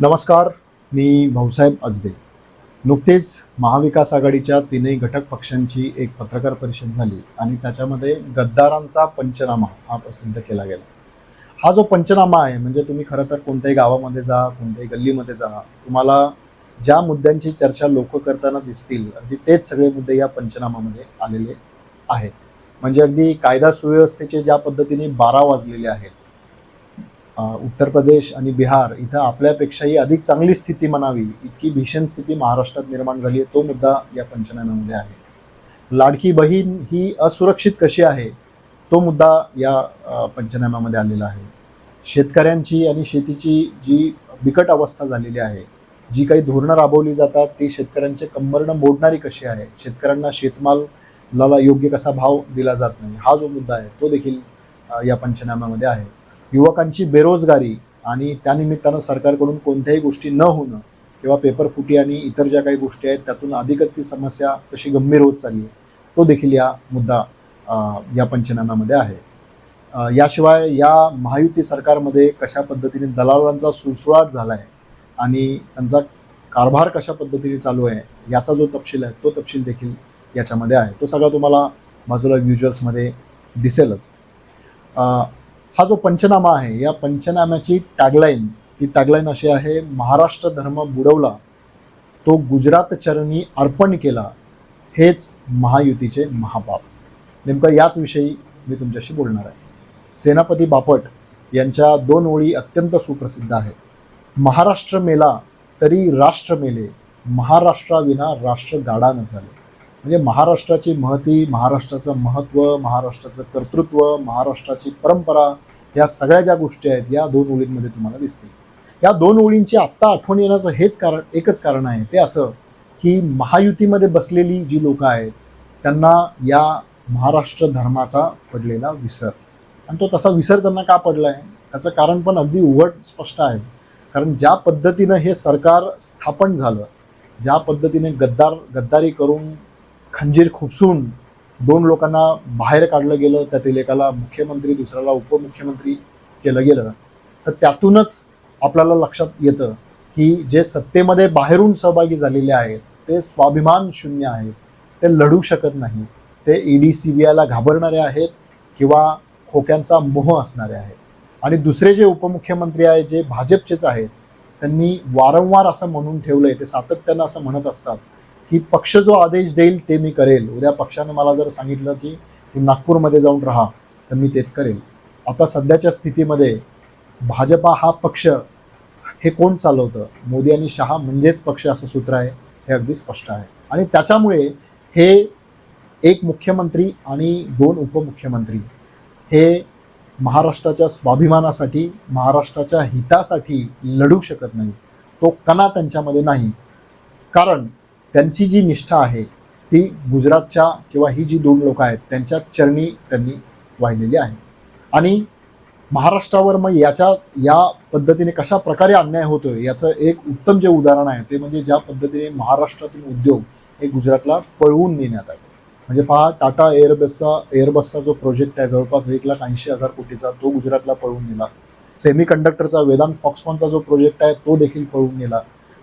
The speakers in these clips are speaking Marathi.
नमस्कार. मी भाऊसाहेब अजबे. नुकतेच महाविकास आघाडीच्या तीनही घटक पक्षांची एक पत्रकार परिषद झाली आणि त्याच्यामध्ये गद्दारांचा पंचनामा हा प्रसिद्ध केला गेला. हा जो पंचनामा आहे म्हणजे तुम्ही खरं तर कोणत्याही गावामध्ये जा, कोणत्याही गल्लीमध्ये जा, तुम्हाला ज्या मुद्द्यांची चर्चा लोक करताना दिसतील अगदी तेच सगळे मुद्दे या पंचनामामध्ये आलेले आहेत. म्हणजे अगदी कायदा सुव्यवस्थेचे ज्या पद्धतीने 12 वाजलेले आहेत, उत्तर प्रदेश आणि बिहार इथं आपल्यापेक्षाही अधिक चांगली स्थिती म्हणावी इतकी भीषण स्थिती महाराष्ट्रात निर्माण झाली आहे, तो मुद्दा या पंचनाम्यामध्ये आहे. लाडकी बहीण ही असुरक्षित कशी आहे तो मुद्दा या पंचनाम्यामध्ये आलेला आहे. शेतकऱ्यांची आणि शेतीची जी बिकट अवस्था झालेली आहे, जी काही धोरणं राबवली जातात ती शेतकऱ्यांचे कंबरडं मोडणारी कशी आहे, शेतकऱ्यांना शेतमालाला योग्य कसा भाव दिला जात नाही, हा जो मुद्दा आहे तो देखील या पंचनाम्यामध्ये आहे. युवकांची बेरोजगारी आणि त्यानिमित्तानं सरकारकडून कोणत्याही गोष्टी न होणं किंवा पेपरफुटी आणि इतर ज्या काही गोष्टी आहेत त्यातून अधिकच ती समस्या कशी गंभीर होत चालली आहे तो देखील या मुद्दा या पंचनाम्यामध्ये आहे. याशिवाय या महायुती सरकारमध्ये कशा पद्धतीने दलालांचा सुळसुळाट झाला आहे आणि त्यांचा कारभार कशा पद्धतीने चालू आहे याचा जो तपशील आहे तो तपशील देखील याच्यामध्ये आहे. तो सगळा तुम्हाला बाजूला व्हिज्युअल्समध्ये दिसेलच. हा जो पंचनामा आहे या पंचनाम्याची टॅगलाईन अशी आहे, महाराष्ट्र धर्म बुडवला तो गुजरात चरणी अर्पण केला, हेच महायुतीचे महापाप. नेमकं याच विषयी मी तुमच्याशी बोलणार आहे. सेनापती बापट यांच्या 2 ओळी अत्यंत सुप्रसिद्ध आहेत. महाराष्ट्र मेला तरी राष्ट्र मेले, महाराष्ट्राविना राष्ट्र गाडा न झाले. म्हणजे महाराष्ट्राची महती, महाराष्ट्राचं महत्त्व, महाराष्ट्राचं कर्तृत्व, महाराष्ट्राची परंपरा या सगळ्या ज्या गोष्टी आहेत या 2 ओळींमध्ये तुम्हाला दिसतील. या 2 ओळींची आत्ता आठवण येण्याचं एकच कारण आहे, ते असं की महायुतीमध्ये बसलेली जी लोक आहेत त्यांना या महाराष्ट्र धर्माचा पडलेला विसर, आणि तो तसा विसर त्यांना का पडला आहे त्याचं कारण पण अगदी उघड स्पष्ट आहे. कारण ज्या पद्धतीनं हे सरकार स्थापन झालं, ज्या पद्धतीने गद्दारी करून खंजीर खुपसून 2 लोकांना बाहेर काढलं गेलं, त्यातील एकाला मुख्यमंत्री दुसऱ्याला उपमुख्यमंत्री केलं गेलं, तर त्यातूनच आपल्याला लक्षात येतं की जे सत्तेमध्ये बाहेरून सहभागी झालेले आहेत ते स्वाभिमान शून्य आहेत, ते लढू शकत नाही, ते ईडी सीबीआयला घाबरणारे आहेत किंवा खोक्यांचा मोह असणारे आहेत. आणि दुसरे जे उपमुख्यमंत्री आहेत जे भाजपचेच आहेत, त्यांनी वारंवार असं म्हणून ठेवलंय, ते सातत्यानं असं म्हणत असतात की पक्ष जो आदेश देईल ते मी करेल. उद्या पक्षानं मला जर सांगितलं की तू नागपूरमध्ये जाऊन राहा तर मी तेच करेल. आता सध्याच्या स्थितीमध्ये भाजपा हा पक्ष हे कोण चालवतं, मोदी आणि शहा म्हणजेच पक्ष असं सूत्र आहे, हे अगदी स्पष्ट आहे. आणि त्याच्यामुळे हे एक मुख्यमंत्री आणि 2 उपमुख्यमंत्री हे महाराष्ट्राच्या स्वाभिमानासाठी, महाराष्ट्राच्या हितासाठी लढू शकत नाही. तो कणा त्यांच्यामध्ये नाही. कारण त्यांची जी निष्ठा आहे ती गुजरातच्या किंवा ही जी 2 लोक आहेत त्यांच्या चरणी त्यांनी वाहिलेली आहे. आणि महाराष्ट्रावर मग या पद्धतीने कशा प्रकारे अन्याय होतोय याचं एक उत्तम जे उदाहरण आहे ते म्हणजे ज्या पद्धतीने महाराष्ट्रातून उद्योग हे गुजरातला पळवून नेण्यात आले. म्हणजे पहा, टाटा एअरबसचा जो प्रोजेक्ट आहे जवळपास 1,80,000 कोटीचा, तो गुजरातला पळवून नेला. सेमीकंडक्टरचा वेदांत फॉक्सकॉनचा जो प्रोजेक्ट आहे तो देखील पळवून नेला.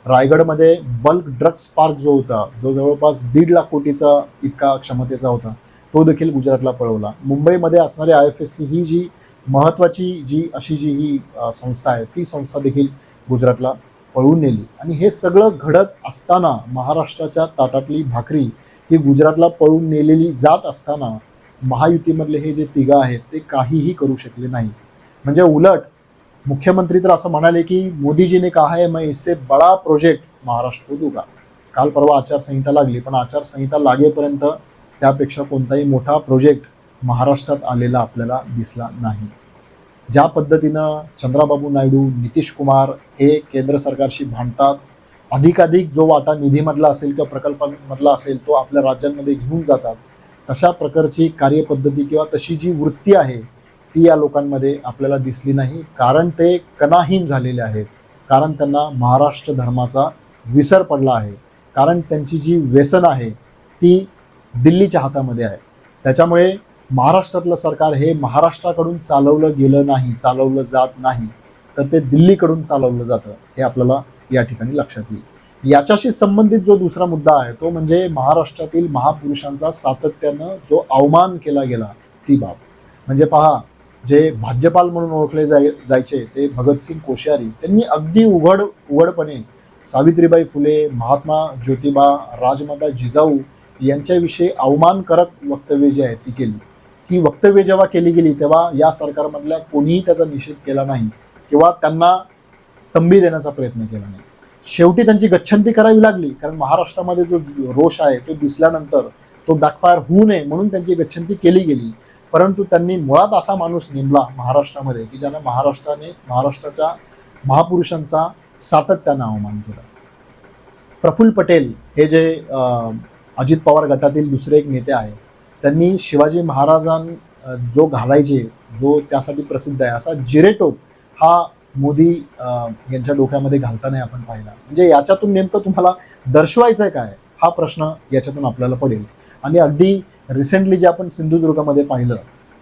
रायगडमध्ये बल्क ड्रग्स पार्क जो होता, जो जवळपास 1.5 लाख कोटीचा इतका क्षमतेचा होता, तो देखील गुजरातला पळवला. मुंबईमध्ये असणारी IFSC ही जी महत्त्वाची ही संस्था आहे ती संस्था देखील गुजरातला पळवून नेली. आणि हे सगळं घडत असताना महाराष्ट्राच्या ताटातली भाकरी ही गुजरातला पळवून नेलेली जात असताना महायुतीमधले हे जे तिघं आहेत ते काहीही करू शकले नाही. म्हणजे उलट मुख्यमंत्री तर असं म्हणाले की मोदी जी ने कहा है मैं इससे बड़ा प्रोजेक्ट महाराष्ट्र को दूंगा. काल परवा आचारसंहिता लागली, पण आचारसंहिता लागेपर्यंत त्यापेक्षा कोणताही मोठा प्रोजेक्ट महाराष्ट्रात आलेला आपल्याला दिसला नाही. ज्या पद्धतीनं चंद्राबाबू नायडू, नितीश कुमार हे केंद्र सरकारशी भांडतात, अधिकाधिक जो वाटा निधीमधला असेल किंवा प्रकल्पांमधला असेल तो आपल्या राज्यांमध्ये घेऊन जातात, तशा प्रकारची कार्यपद्धती किंवा तशी जी वृत्ती आहे ती या लोकांमध्ये आपल्याला दिसली नाही. कारण ते कणाहीन झालेले आहेत, कारण त्यांना महाराष्ट्र धर्माचा विसर पडला आहे, कारण त्यांची जी व्यसन आहे ती दिल्लीच्या हातामध्ये आहे. त्याच्यामुळे महाराष्ट्रातलं सरकार हे महाराष्ट्राकडून चालवलं गेलं नाही, चालवलं जात नाही, तर ते दिल्लीकडून चालवलं जातं, हे आपल्याला या ठिकाणी लक्षात येईल. याच्याशी संबंधित जो दुसरा मुद्दा आहे तो म्हणजे महाराष्ट्रातील महापुरुषांचा सातत्यानं जो अवमान केला गेला ती बाब. म्हणजे पहा, जे भाज्यपाल म्हणून ओळखले जायचे ते भगतसिंग कोश्यारी, त्यांनी अगदी उघडपणे सावित्रीबाई फुले, महात्मा ज्योतिबा, राजमाता जिजाऊ यांच्याविषयी अवमानकारक वक्तव्ये जी आहेत ती केली. ही वक्तव्ये जेव्हा केली गेली तेव्हा या सरकारमधल्या कोणीही त्याचा निषेध केला नाही किंवा त्यांना तंबी देण्याचा प्रयत्न केला नाही. शेवटी त्यांची गच्छंती करावी लागली, कारण महाराष्ट्रामध्ये जो रोष आहे तो दिसल्यानंतर तो बॅकफायर होऊ नये म्हणून त्यांची गच्छंती केली गेली. परंतु त्यांनी मुळात असा माणूस नेमला महाराष्ट्रामध्ये की ज्यानं महाराष्ट्राच्या महापुरुषांचा सातत्यानं अवमान केला. प्रफुल्ल पटेल हे जे अजित पवार गटातील दुसरे एक नेते आहे, त्यांनी शिवाजी महाराजां जो घालायचे, जो त्यासाठी प्रसिद्ध आहे असा जिरेटोप हा मोदी यांच्या डोक्यामध्ये घालताना आपण पाहिला. म्हणजे याच्यातून नेमकं तुम्हाला दर्शवायचंय काय, हा प्रश्न याच्यातून आपल्याला पडेल. आणि अगदी रिसेंटली जे आपण सिंधुदुर्गमध्ये पाहिलं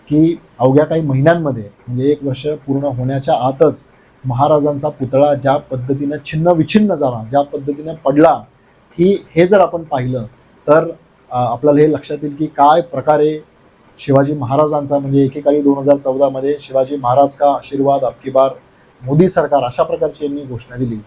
की अवघ्या काही महिन्यांमध्ये म्हणजे 1 वर्ष पूर्ण होण्याच्या आतच महाराजांचा पुतळा ज्या पद्धतीनं छिन्न विछिन्न झाला, ज्या पद्धतीने पडला, हे जर आपण पाहिलं तर आपल्याला हे लक्षात येईल की काय प्रकारे शिवाजी महाराजांचा, म्हणजे एकेकाळी 2014 शिवाजी महाराज का आशीर्वाद अबकी बार मोदी सरकार अशा प्रकारची यांनी घोषणा दिली.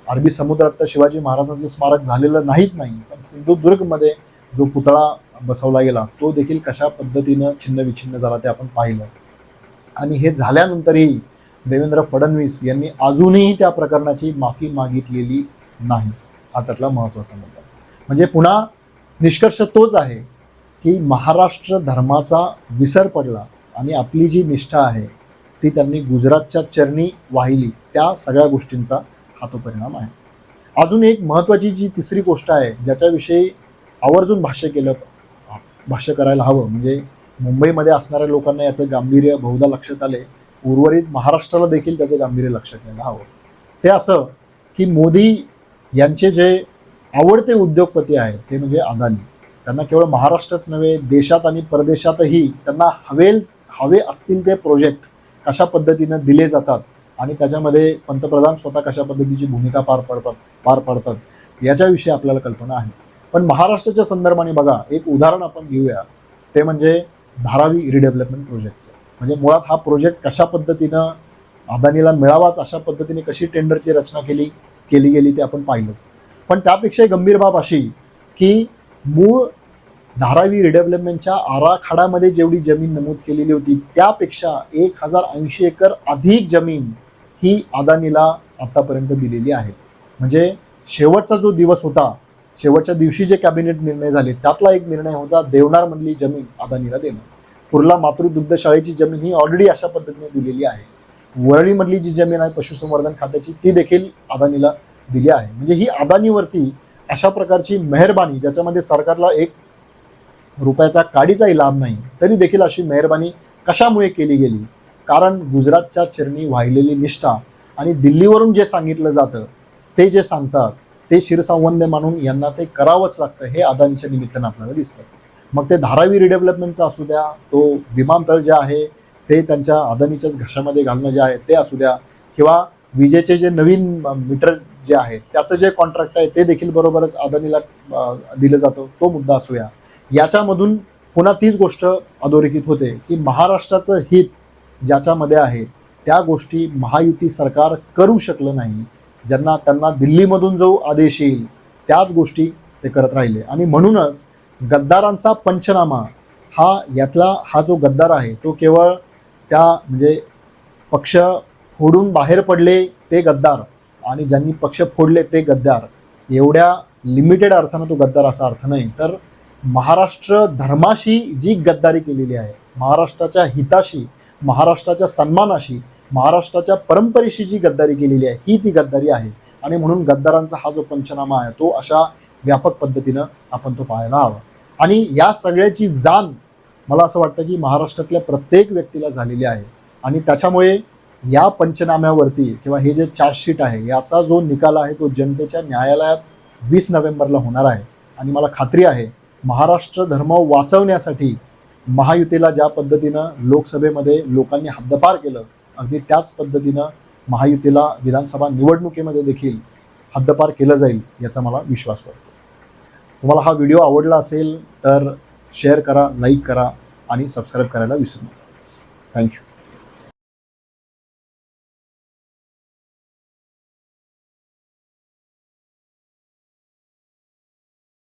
अरबी समुद्रात तर शिवाजी महाराजांचं स्मारक झालेलं नाहीच नाही, पण सिंधुदुर्गमध्ये जो पुतळा बसवला गेला तो देखील कशा पद्धतीनं छिन्न विछिन्न झाला ते आपण पाहिलं. आणि हे झाल्यानंतरही देवेंद्र फडणवीस यांनी अजूनही त्या प्रकरणाची माफी मागितलेली नाही. हा त्यातला महत्त्वाचा मुद्दा. म्हणजे पुन्हा निष्कर्ष तोच आहे की महाराष्ट्र धर्माचा विसर पडला आणि आपली जी निष्ठा आहे ती त्यांनी गुजरातच्या चरणी वाहिली. त्या सगळ्या गोष्टींचा हा तो परिणाम आहे. अजून एक महत्त्वाची जी तिसरी गोष्ट आहे ज्याच्याविषयी आवर्जून भाष्य करायला हवं, म्हणजे मुंबईमध्ये असणाऱ्या लोकांना याचं गांभीर्य बहुधा लक्षात आले, उर्वरित महाराष्ट्राला देखील त्याचं गांभीर्य लक्षात यायला हवं. ते असं की मोदी यांचे जे आवडते उद्योगपती आहेत ते म्हणजे अदानी. त्यांना केवळ महाराष्ट्रच नव्हे, देशात आणि परदेशातही त्यांना हवे असतील ते प्रोजेक्ट कशा पद्धतीनं दिले जातात आणि त्याच्यामध्ये पंतप्रधान स्वतः कशा पद्धतीची भूमिका पार पाडतात याच्याविषयी आपल्याला कल्पना आहे. पण महाराष्ट्राच्या संदर्भाने बघा, एक उदाहरण आपण घेऊया, ते म्हणजे धारावी रिडेव्हलपमेंट प्रोजेक्टचं. म्हणजे मुळात हा प्रोजेक्ट कशा पद्धतीनं अदानीला मिळावाच अशा पद्धतीने कशी टेंडरची रचना केली गेली ते आपण पाहिलंच. पण त्यापेक्षाही गंभीर बाब अशी की मूळ धारावी रिडेव्हलपमेंटच्या आराखड्यामध्ये जेवढी जमीन नमूद केलेली होती त्यापेक्षा 1080 एकर अधिक जमीन ही अदानीला आतापर्यंत दिलेली आहे. म्हणजे शेवटचा जो दिवस होता, शेवटच्या दिवशी जे कॅबिनेट निर्णय झाले त्यातला एक निर्णय होता देवनारमधली जमीन अदानीला देणं. कुर्ला मातृदुग्ध शाळेची जमीन ही ऑलरेडी अशा पद्धतीने दिलेली आहे. वरळीमधली जी जमीन आहे पशुसंवर्धन खात्याची ती देखील अदानीला दिली आहे. म्हणजे ही अदानीवरती अशा प्रकारची मेहरबानी, ज्याच्यामध्ये सरकारला 1 रुपयाचा काडीचाही लाभ नाही, तरी देखील अशी मेहरबानी कशामुळे केली गेली? कारण गुजरातच्या चरणी वाहिलेली निष्ठा आणि दिल्लीवरून जे सांगितलं जातं ते जे सांगतात ते शिरसंवाद मानून यांना ते करावंच लागतं. हे अदानीच्या निमित्तानं आपल्याला दिसतं. मग ते धारावी रिडेव्हलपमेंटचं असू द्या, तो विमानतळ जे आहे ते त्यांच्या अदानीच्याच घशामध्ये घालणं जे आहे ते असू द्या, किंवा विजेचे जे नवीन मीटर जे आहे त्याचं जे कॉन्ट्रॅक्ट आहे ते देखील बरोबरच अदानीला दिलं जातं, तो मुद्दा असूया. याच्यामधून पुन्हा तीच गोष्ट अधोरेखित होते की महाराष्ट्राचं हित ज्याच्यामध्ये आहे त्या गोष्टी महायुती सरकार करू शकलं नाही. त्यांना दिल्लीमधून जो आदेश येईल त्याच गोष्टी ते करत राहिले. आणि म्हणूनच गद्दारांचा पंचनामा हा जो गद्दार आहे तो केवळ त्या म्हणजे पक्ष फोडून बाहेर पडले ते गद्दार आणि ज्यांनी पक्ष फोडले ते गद्दार, एवढ्या लिमिटेड अर्थानं तो गद्दार असा अर्थ नाही. तर महाराष्ट्र धर्माशी जी गद्दारी केलेली आहे, महाराष्ट्राच्या हिताशी, महाराष्ट्राच्या सन्मानाशी, महाराष्ट्राच्या परंपरेशी जी गद्दारी केलेली आहे ही ती गद्दारी आहे. आणि म्हणून गद्दारांचा हा जो पंचनामा आहे तो अशा व्यापक पद्धतीनं आपण तो पाहायला हवा. आणि या सगळ्याची जाण मला असं वाटतं की महाराष्ट्रातल्या प्रत्येक व्यक्तीला झालेली आहे. आणि त्याच्यामुळे या पंचनाम्यावरती किंवा हे जे चार्जशीट आहे याचा जो निकाल आहे तो जनतेच्या न्यायालयात 20 नोव्हेंबरला होणार आहे. आणि मला खात्री आहे महाराष्ट्र धर्म वाचवण्यासाठी महायुतीला ज्या पद्धतीनं लोकसभेमध्ये लोकांनी हद्दपार केलं, अगदी त्याच पद्धतीनं महायुतीला विधानसभा निवडणुकीमध्ये देखील हद्दपार केलं जाईल याचा मला विश्वास वाटतो. तुम्हाला हा व्हिडिओ आवडला असेल तर शेअर करा, लाईक करा आणि सबस्क्राईब करायला विसरू नका. थँक्यू.